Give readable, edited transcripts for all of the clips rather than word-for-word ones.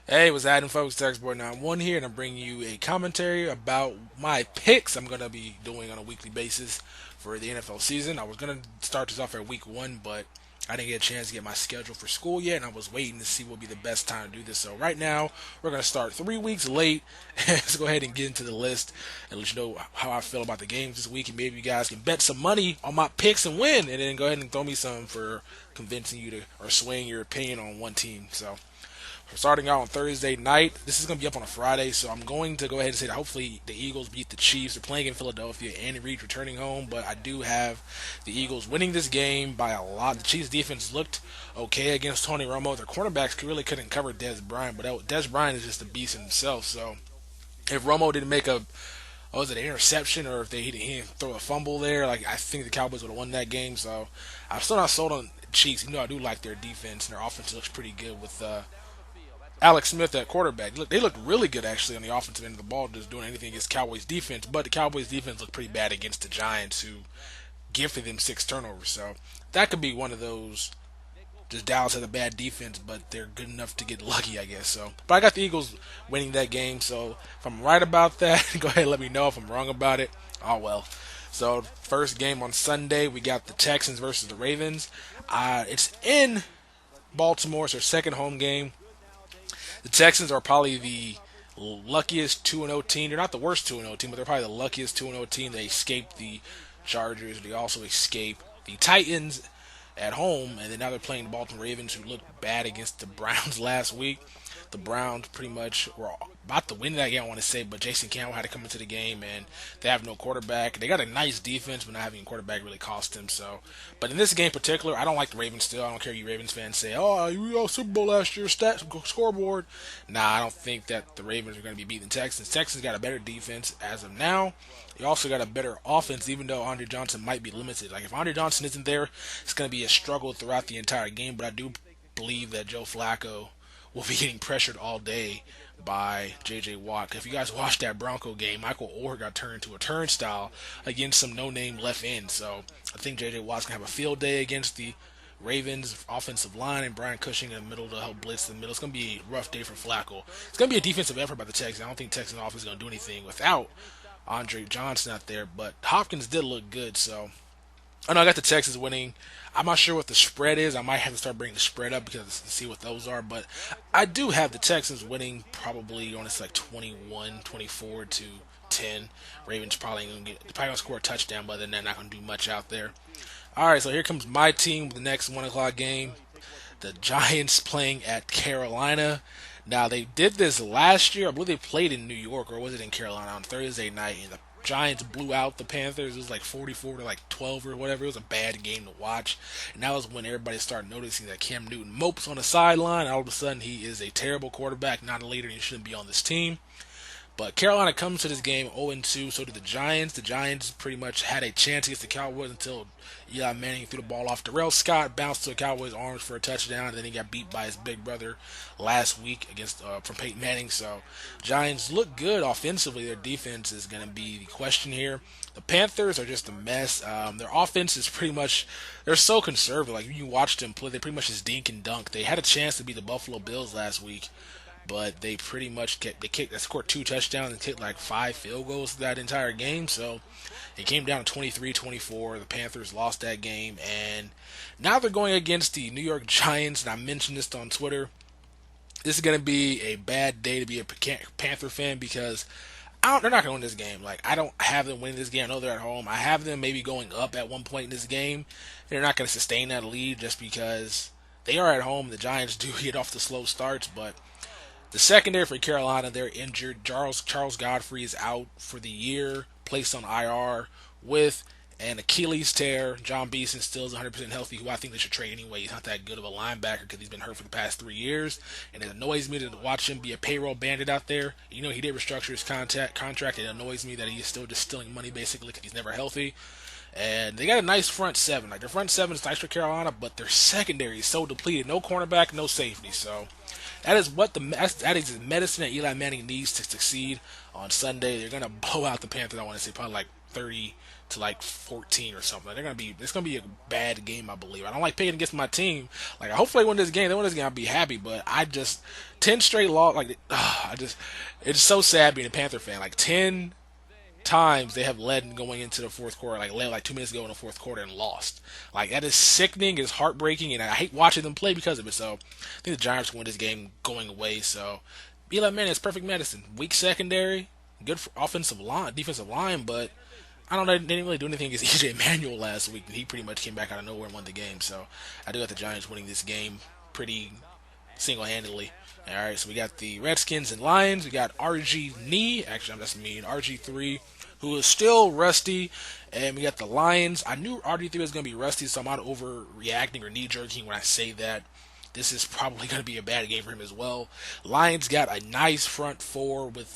Hey, what's happening, folks? TextBoy91 here, and I'm bringing you a commentary about my picks I'm going to be doing on a weekly basis for the NFL season. I was going to start this off at week one, but I didn't get a chance to get my schedule for school yet, and I was waiting to see what would be the best time to do this. So right now, we're going to start 3 weeks late. Let's go ahead and get into the list and let you know how I feel about the games this week, and maybe you guys can bet some money on my picks and win, and then go ahead and throw me some for convincing you to or swaying your opinion on one team. So we're starting out on Thursday night. This is going to be up on a Friday, so I'm going to go ahead and say that hopefully the Eagles beat the Chiefs. They're playing in Philadelphia. Andy Reid returning home, but I do have the Eagles winning this game by a lot. The Chiefs defense looked okay against Tony Romo. Their cornerbacks really couldn't cover Dez Bryant, but Dez Bryant is just a beast himself. So if Romo didn't make a was it an interception or if he didn't throw a fumble there, like I think the Cowboys would have won that game. So I'm still not sold on the Chiefs. I do like their defense and their offense looks pretty good with Alex Smith at quarterback. Look, they looked really good actually on the offensive end of the ball, just doing anything against Cowboys defense. But the Cowboys defense looked pretty bad against the Giants, who gifted them 6 turnovers. So that could be one of those. Just Dallas has a bad defense, but they're good enough to get lucky, I guess. So, but I got the Eagles winning that game. So if I'm right about that, go ahead and let me know. If I'm wrong about it, oh well. So first game on Sunday, we got the Texans versus the Ravens. It's in Baltimore. It's their second home game. The Texans are probably the luckiest 2-0 team. They're not the worst 2-0 team, but they're probably the luckiest 2-0 team. They escaped the Chargers. They also escaped the Titans at home, and then now they're playing the Baltimore Ravens, who looked bad against the Browns last week. The Browns pretty much were about to win that game, I want to say, but Jason Campbell had to come into the game, and they have no quarterback. They got a nice defense, but not having a quarterback really cost them. So, but in this game in particular, I don't like the Ravens still. I don't care you Ravens fans say, "Oh, you got Super Bowl last year, stats scoreboard." Nah, I don't think that the Ravens are going to be beating the Texans. Texans got a better defense as of now. They also got a better offense, even though Andre Johnson might be limited. Like if Andre Johnson isn't there, it's going to be a struggle throughout the entire game. But I do believe that Joe Flacco will be getting pressured all day by J.J. Watt. If you guys watched that Bronco game, Michael Orr got turned to a turnstile against some no-name left end. So I think J.J. Watt's going to have a field day against the Ravens offensive line and Brian Cushing in the middle to help blitz in the middle. It's going to be a rough day for Flacco. It's going to be a defensive effort by the Texans. I don't think Texans offense is going to do anything without Andre Johnson out there, but Hopkins did look good, so I know I got the Texans winning. I'm not sure what the spread is. I might have to start bringing the spread up because to see what those are. But I do have the Texans winning probably on it's like 21, 24 to 10. Ravens probably gonna score a touchdown, but then they're not gonna do much out there. All right, so here comes my team with the next 1 o'clock game. The Giants playing at Carolina. Now they did this last year. I believe they played in New York or was it in Carolina on Thursday night, and the Giants blew out the Panthers. It was like 44 to like 12 or whatever. It was a bad game to watch. And that was when everybody started noticing that Cam Newton mopes on the sideline. All of a sudden, he is a terrible quarterback, not a leader, and he shouldn't be on this team. But Carolina comes to this game 0-2. So did the Giants. The Giants pretty much had a chance against the Cowboys until Eli Manning threw the ball off. Darrell Scott bounced to the Cowboys' arms for a touchdown, and then he got beat by his big brother last week against from Peyton Manning. So Giants look good offensively. Their defense is going to be the question here. The Panthers are just a mess. Their offense is pretty much they're so conservative. Like when you watch them play, they pretty much just dink and dunk. They had a chance to beat the Buffalo Bills last week, but they pretty much they scored 2 touchdowns and kicked like 5 field goals that entire game. So it came down to 23-24. The Panthers lost that game, and now they're going against the New York Giants. And I mentioned this on Twitter. This is going to be a bad day to be a Panther fan because they're not going to win this game. Like I don't have them winning this game. I know they're at home. I have them maybe going up at one point in this game. They're not going to sustain that lead just because they are at home. The Giants do get off the slow starts, but the secondary for Carolina, they're injured. Charles Godfrey is out for the year, placed on IR with an Achilles tear. John Beeson still is 100% healthy, who I think they should trade anyway. He's not that good of a linebacker because he's been hurt for the past 3 years, and it annoys me to watch him be a payroll bandit out there. He did restructure his contract. It annoys me that he's still just stealing money basically because he's never healthy. And they got a nice front seven. Like their front seven is nice for Carolina, but their secondary is so depleted. No cornerback, no safety. So that is the medicine that Eli Manning needs to succeed on Sunday. They're gonna blow out the Panthers. I want to say probably like 30-14 or something. It's gonna be a bad game, I believe. I don't like picking against my team. Like, hopefully they win this game. They win this game, I'll be happy. But I just 10 straight loss. Like, it's so sad being a Panther fan. Like 10 times they have led going into the fourth quarter, like led like 2 minutes ago in the fourth quarter and lost. Like, that is sickening, it's heartbreaking, and I hate watching them play because of it. So I think the Giants win this game going away. So Eli Manning is perfect medicine. Weak secondary, good for offensive line, defensive line, but I don't know. They didn't really do anything against EJ Manuel last week, and he pretty much came back out of nowhere and won the game. So I do got the Giants winning this game pretty single-handedly. All right, so we got the Redskins and Lions. We got RG Knee. Actually, that's mean. RG3, who is still rusty. And we got the Lions. I knew RG3 was going to be rusty, so I'm not overreacting or knee-jerking when I say that. This is probably going to be a bad game for him as well. Lions got a nice front four with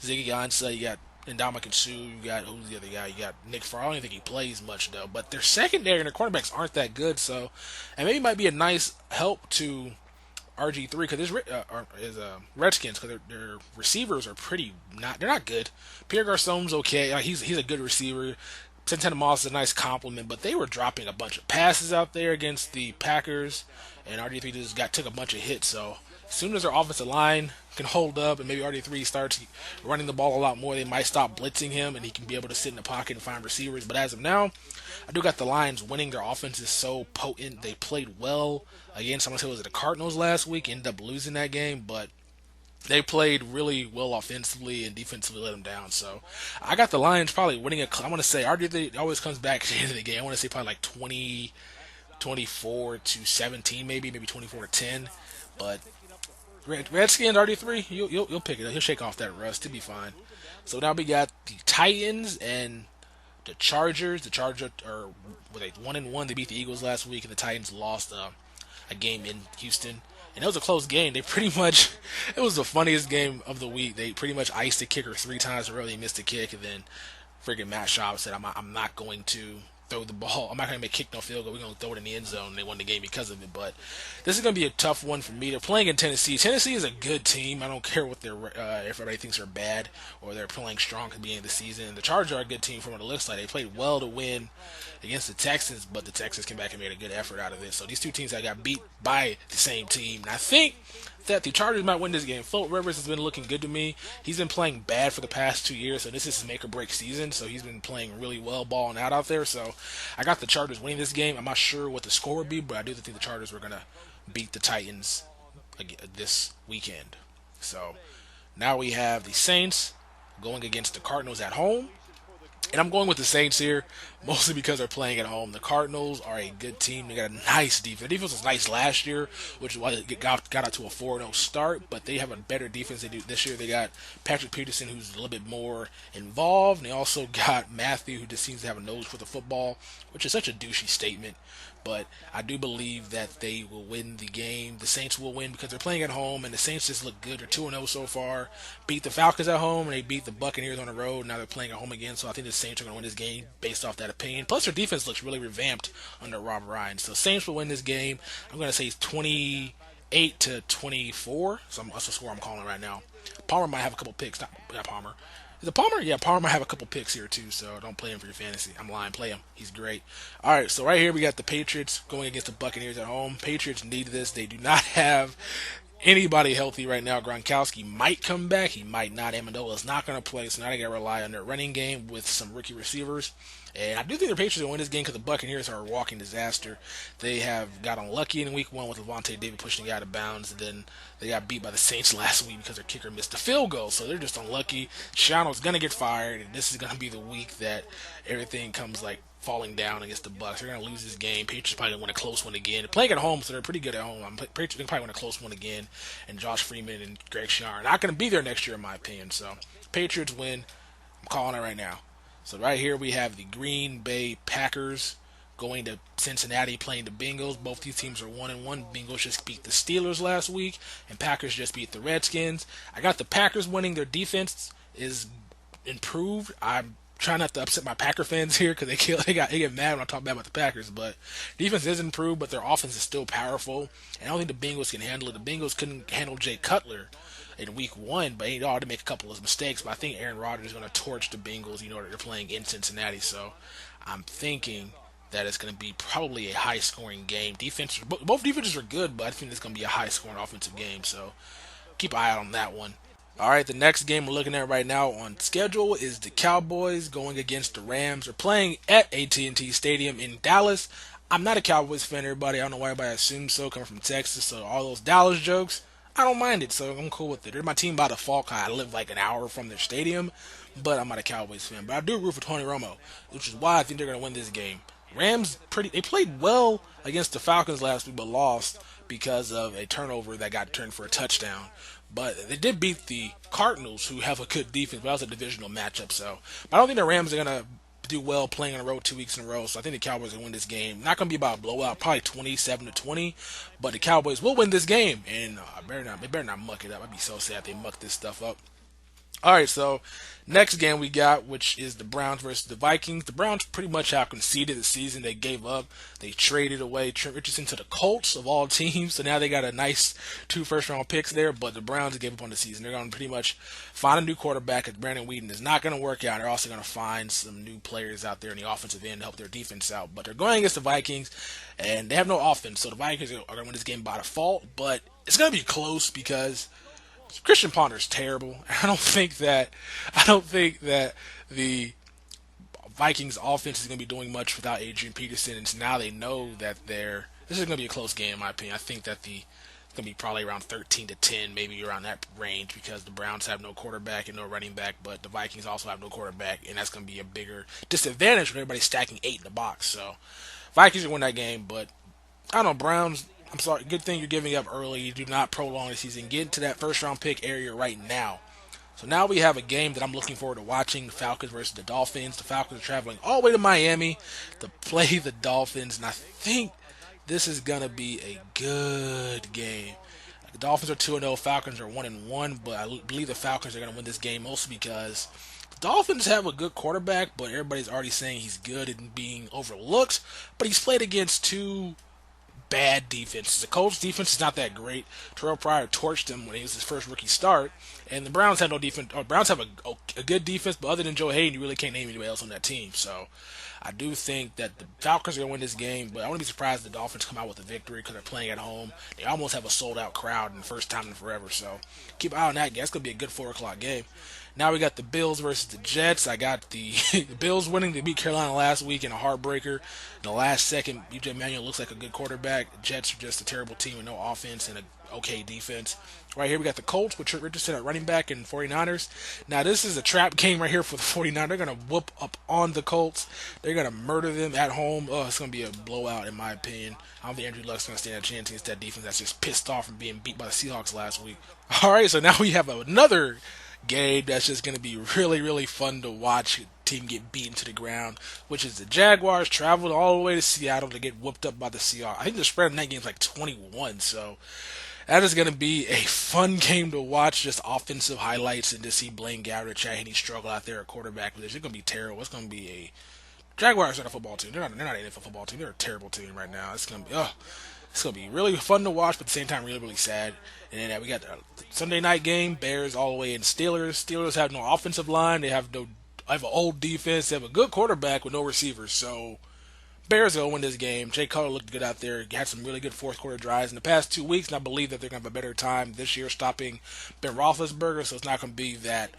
Ziggy Ansah. You got Ndamukong Suh. You got, who's the other guy? You got Nick Farr. I don't even think he plays much, though. But their secondary and their cornerbacks aren't that good, so. And maybe it might be a nice help to RG3 because Redskins because their receivers are they're not good. Pierre Garcon's okay, he's a good receiver. Santana Moss is a nice compliment, but they were dropping a bunch of passes out there against the Packers, and RG3 just took a bunch of hits. So as soon as their offensive line can hold up and maybe RG3 starts running the ball a lot more, they might stop blitzing him and he can be able to sit in the pocket and find receivers. But as of now, I do got the Lions winning. Their offense is so potent. They played well against, I'm going to say, was it the Cardinals last week? Ended up losing that game, but they played really well offensively and defensively let them down. So I got the Lions probably winning I want to say, RG3 always comes back at the end of the game. I want to say probably like 24-17 maybe 24-10. But Redskins, RG3, you'll pick it up. He'll shake off that rust. He'll be fine. So now we got the Titans and the Chargers. The Chargers are 1-1. They beat the Eagles last week, and the Titans lost a game in Houston. And it was a close game. It was the funniest game of the week. They pretty much iced the kicker 3 times in a row. They missed a kick, and then friggin' Matt Schaub said, I'm not going to throw the ball. I'm not going to make kick no field goal. We're going to throw it in the end zone. And they won the game because of it. But this is going to be a tough one for me. They're playing in Tennessee. Tennessee is a good team. I don't care what if everybody thinks they're bad or they're playing strong at the beginning of the season. The Chargers are a good team from what it looks like. They played well to win against the Texans, but the Texans came back and made a good effort out of it. So these two teams that got beat by the same team. And I think that the Chargers might win this game. Philip Rivers has been looking good to me. He's been playing bad for the past 2 years, so this is his make or break season. So he's been playing really well, balling out there. So I got the Chargers winning this game. I'm not sure what the score would be, but I do think the Chargers were going to beat the Titans this weekend. So now we have the Saints going against the Cardinals at home. And I'm going with the Saints here, mostly because they're playing at home. The Cardinals are a good team. They got a nice defense. The defense was nice last year, which is why they got out to a 4-0 start. But they have a better defense they do this year. They got Patrick Peterson, who's a little bit more involved. And they also got Matthew, who just seems to have a nose for the football, which is such a douchey statement. But I do believe that they will win the game. The Saints will win because they're playing at home, and the Saints just look good. They're 2-0 so far. Beat the Falcons at home, and they beat the Buccaneers on the road. Now they're playing at home again, so I think the Saints are going to win this game based off that opinion. Plus, their defense looks really revamped under Rob Ryan. So Saints will win this game. I'm going to say 28-24. So that's the score I'm calling right now. Palmer might have a couple picks. Not Palmer. Is it Palmer? Yeah, Palmer might have a couple picks here too, so don't play him for your fantasy. I'm lying. Play him. He's great. All right, so right here we got the Patriots going against the Buccaneers at home. Patriots need this. They do not have anybody healthy right now. Gronkowski might come back. He might not. Amendola is not going to play, so now they got to rely on their running game with some rookie receivers. And I do think the Patriots will win this game because the Buccaneers are a walking disaster. They have got unlucky in week 1 with Levante David pushing the guy out of bounds. And then they got beat by the Saints last week because their kicker missed a field goal. So they're just unlucky. Shiano's going to get fired. And this is going to be the week that everything comes falling down against the Bucs. They're going to lose this game. Patriots probably going to win a close one again. They're playing at home, so they're pretty good at home. Patriots can probably win a close one again. And Josh Freeman and Greg Schiano are not going to be there next year, in my opinion. So Patriots win. I'm calling it right now. So right here we have the Green Bay Packers going to Cincinnati playing the Bengals. Both these teams are 1-1. Bengals just beat the Steelers last week, and Packers just beat the Redskins. I got the Packers winning. Their defense is improved. I'm trying not to upset my Packer fans here because they get mad when I talk bad about the Packers. But defense is improved, but their offense is still powerful. And I don't think the Bengals can handle it. The Bengals couldn't handle Jay Cutler in week one, but he ought to make a couple of mistakes. But I think Aaron Rodgers is going to torch the Bengals. You know, they're playing in Cincinnati, so I'm thinking that it's going to be probably a high-scoring game. Both defenses are good, but I think it's going to be a high-scoring offensive game. So keep an eye out on that one. All right, the next game we're looking at right now on schedule is the Cowboys going against the Rams. They're playing at AT&T Stadium in Dallas. I'm not a Cowboys fan, everybody. I don't know why everybody assumes so, coming from Texas. So all those Dallas jokes, I don't mind it. So I'm cool with it. They're my team by default. I live like an hour from their stadium, but I'm not a Cowboys fan. But I do root for Tony Romo, which is why I think they're going to win this game. Rams they played well against the Falcons last week, but lost because of a turnover that got turned for a touchdown. But they did beat the Cardinals, who have a good defense, but that was a divisional matchup. So, but I don't think the Rams are gonna do well playing on the road 2 weeks in a row. So I think the Cowboys will win this game. Not gonna be about a blowout, probably 27-20. But the Cowboys will win this game, and they better not muck it up. I'd be so sad if they muck this stuff up. All right, so next game we got, which is the Browns versus the Vikings. The Browns pretty much have conceded the season. They gave up. They traded away Trent Richardson to the Colts of all teams. So now they got a nice 2 first-round picks there, but the Browns gave up on the season. They're going to pretty much find a new quarterback, because Brandon Whedon is not going to work out. They're also going to find some new players out there in the offensive end to help their defense out. But they're going against the Vikings, and they have no offense. So the Vikings are going to win this game by default, but it's going to be close because Christian Ponder's terrible. I don't think that the Vikings offense is going to be doing much without Adrian Peterson, and so now they know that this is going to be a close game in my opinion. I think that it's going to be probably around 13-10, maybe around that range, because the Browns have no quarterback and no running back, but the Vikings also have no quarterback, and that's going to be a bigger disadvantage when everybody's stacking 8 in the box. So Vikings will win that game, but I don't know, Browns. I'm sorry. Good thing you're giving up early. You do not prolong the season. Get into that first-round pick area right now. So now we have a game that I'm looking forward to watching, the Falcons versus the Dolphins. The Falcons are traveling all the way to Miami to play the Dolphins, and I think this is going to be a good game. The Dolphins are 2-0, Falcons are 1-1, but I believe the Falcons are going to win this game mostly because the Dolphins have a good quarterback, but everybody's already saying he's good and being overlooked, but he's played against two bad defenses. The Colts defense is not that great. Terrell Pryor torched him when he was his first rookie start, and the Browns have no defense. Browns have a good defense, but other than Joe Hayden, you really can't name anybody else on that team. So I do think that the Falcons are going to win this game, but I wouldn't be surprised if the Dolphins come out with a victory because they're playing at home. They almost have a sold-out crowd in the first time in forever, so keep an eye on that game. That's going to be a good 4 o'clock game. Now we got the Bills versus the Jets. I got the Bills winning. They beat Carolina last week in a heartbreaker. In the last second, B.J. Manuel looks like a good quarterback. The Jets are just a terrible team with no offense and an okay defense. Right here we got the Colts with Trent Richardson at running back and 49ers. Now this is a trap game right here for the 49ers. They're going to whoop up on the Colts. They're going to murder them at home. Oh, it's going to be a blowout in my opinion. I don't think Andrew Luck's going to stand a chance against that defense that's just pissed off from being beat by the Seahawks last week. All right, so now we have another game that's just going to be really, really fun to watch a team get beaten to the ground, which is the Jaguars traveled all the way to Seattle to get whooped up by the Seahawks. I think the spread in that game is like 21, so that is going to be a fun game to watch, just offensive highlights, and to see Blaine Gabbert and Chad Henne struggle out there at quarterback. It's going to be terrible. It's going to be a Jaguars are not a football team. They're not an NFL football team. They're a terrible team right now. It's going to be really fun to watch, but at the same time really, really sad. And then we got the Sunday night game, Bears all the way in Steelers. Steelers have no offensive line. They have an old defense. They have a good quarterback with no receivers. So Bears are going to win this game. Jay Cutler looked good out there. He had some really good fourth quarter drives in the past 2 weeks, and I believe that they're going to have a better time this year stopping Ben Roethlisberger, so it's not going to be that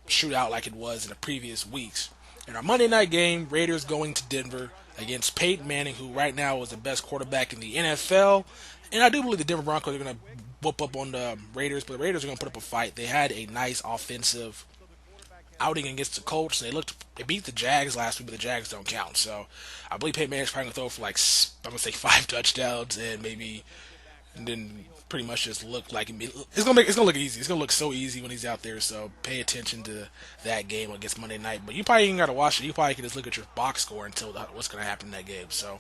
shootout like it was in the previous weeks. In our Monday night game, Raiders going to Denver against Peyton Manning, who right now is the best quarterback in the NFL. And I do believe the Denver Broncos are going to whoop up on the Raiders, but the Raiders are going to put up a fight. They had a nice offensive outing against the Colts. They beat the JAGS last week, but the JAGS don't count. So I believe Peyton Manning's probably going to throw for I'm going to say 5 touchdowns and then pretty much just look like it's gonna look easy. It's gonna look so easy when he's out there. So pay attention to that game against Monday night. But you probably ain't gotta watch it. You probably can just look at your box score and tell what's gonna happen in that game. So,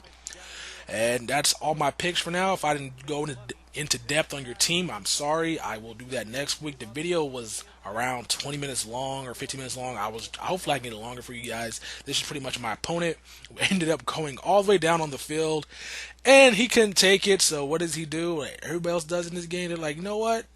and that's all my picks for now. If I didn't go into depth on your team, I'm sorry. I will do that next week. The video was around 20 minutes long or 15 minutes long. Hopefully I can get it longer for you guys. This is pretty much my opponent who ended up going all the way down on the field, and he couldn't take it. So what does he do? Everybody else does in this game. They're like, you know what?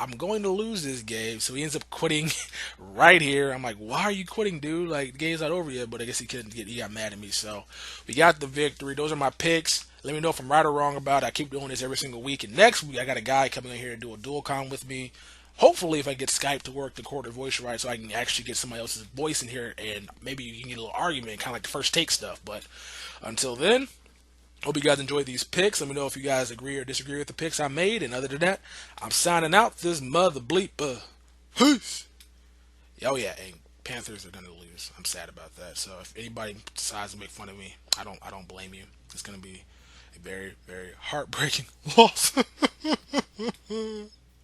I'm going to lose this game. So he ends up quitting right here. I'm like, why are you quitting, dude? Like, the game's not over yet. But I guess he got mad at me. So we got the victory. Those are my picks. Let me know if I'm right or wrong about it. I keep doing this every single week. And next week, I got a guy coming in here to do a dual con with me. Hopefully, if I get Skype to work, the quarter voice right, so I can actually get somebody else's voice in here, and maybe you can get a little argument, kind of like the first take stuff. But until then, hope you guys enjoyed these picks. Let me know if you guys agree or disagree with the picks I made. And other than that, I'm signing out. This mother bleep. Peace. Oh yeah, and Panthers are gonna lose. I'm sad about that. So if anybody decides to make fun of me, I don't blame you. It's gonna be a very, very heartbreaking loss.